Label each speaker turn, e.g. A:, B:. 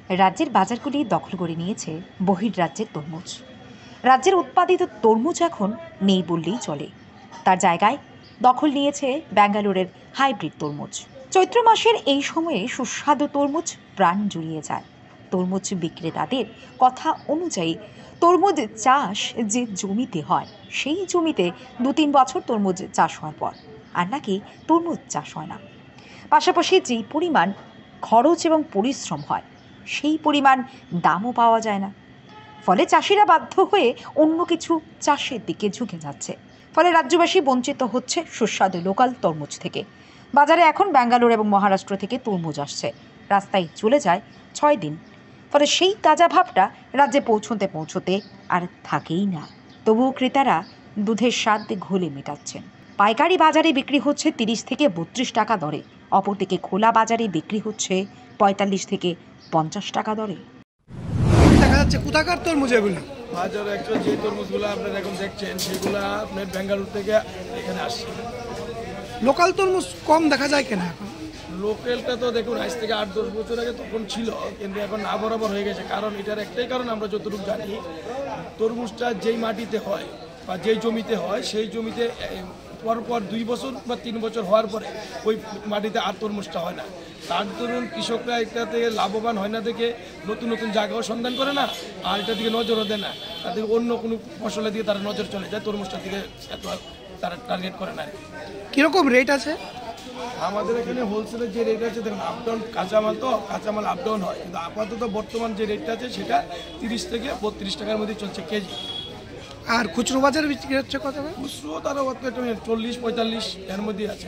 A: রাজ্যের বাজারগুলি দখল করে নিয়েছে বহির্রাজ্যের তরমুজ। রাজ্যের উৎপাদিত তরমুজ এখন নেই বললেই চলে। তার জায়গায় দখল নিয়েছে ব্যাঙ্গালোরের হাইব্রিড তরমুজ। চৈত্র মাসের এই সময়ে সুস্বাদু তরমুজ প্রাণ জুড়িয়ে যায়। তরমুজ বিক্রেতাদের কথা অনুযায়ী তরমুজ চাষ যে জমিতে হয় সেই জমিতে 2-3 বছর তরমুজ চাষ হওয়ার পর আর নাকি তরমুজ চাষ হয় না। পাশাপাশি যেই পরিমাণ খরচ এবং পরিশ্রম হয় সেই পরিমাণ দামও পাওয়া যায় না। ফলে চাষিরা বাধ্য হয়ে অন্য কিছু চাষের দিকে ঝুঁকে যাচ্ছে। ফলে রাজ্যবাসী বঞ্চিত হচ্ছে সুস্বাদু লোকাল তরমুজ থেকে। বাজারে এখন ব্যাঙ্গালোর এবং মহারাষ্ট্র থেকে তরমুজ আসছে, রাস্তায় চলে যায় 6 দিন। ফলে সেই তাজা ভাবটা রাজ্যে পৌঁছতে আর থাকেই না। তবুও ক্রেতারা দুধের স্বাদ ঘোলে মেটাচ্ছেন। পাইকারি বাজারে বিক্রি হচ্ছে 30 থেকে 32 টাকা দরে, অপরদিকে খোলা বাজারে বিক্রি হচ্ছে 45 থেকে 50 টাকা দরে।
B: দেখা যাচ্ছে কোথাকার তরমুজ এগুলো?
C: বাজারে অ্যাকচুয়ালি যে তরমুজগুলো আপনারা এখন দেখছেন সেগুলো আপনার ব্যাঙ্গালোর থেকে এখানে আসছে।
B: লোকাল তরমুজ কম দেখা যায় কেন এখন?
C: লোকালটা তো দেখুন আজ থেকে 8-10 বছর আগে তখন ছিল, কিন্তু এখন না বরাবর হয়ে গেছে। কারণ এটার একটাই কারণ, আমরা যতটুকু জানি তরমুজটা যেই মাটিতে হয় বা যেই জমিতে হয় সেই জমিতে পরপর 2 বছর বা 3 বছর হওয়ার পরে ওই মাটিতে আর তরমুজটা হয় না। তার দরুন কৃষকরা এটা থেকে লাভবান হয় না দেখে নতুন নতুন জায়গাও সন্ধান করে না, আর এটার দিকে নজরও দেয় না। তাদের অন্য কোনো ফসলের দিকে তারা নজর চলে যায়, তরমুজটার দিকে এত তারা টার্গেট করে না।
B: কীরকম রেট আছে?
C: আমাদের এখানে হোলসেলের যে রেট আছে দেখুন, আপডাউন কাঁচামাল আপডাউন হয়, কিন্তু আপাতত বর্তমান যে রেটটা আছে সেটা 30 থেকে 32 টাকার মধ্যে চলছে কেজি।
B: আর খুচরো বাজারে বিক্রি হচ্ছে কত?
C: খুচরো তারা 40-45 এর মধ্যেই আছে।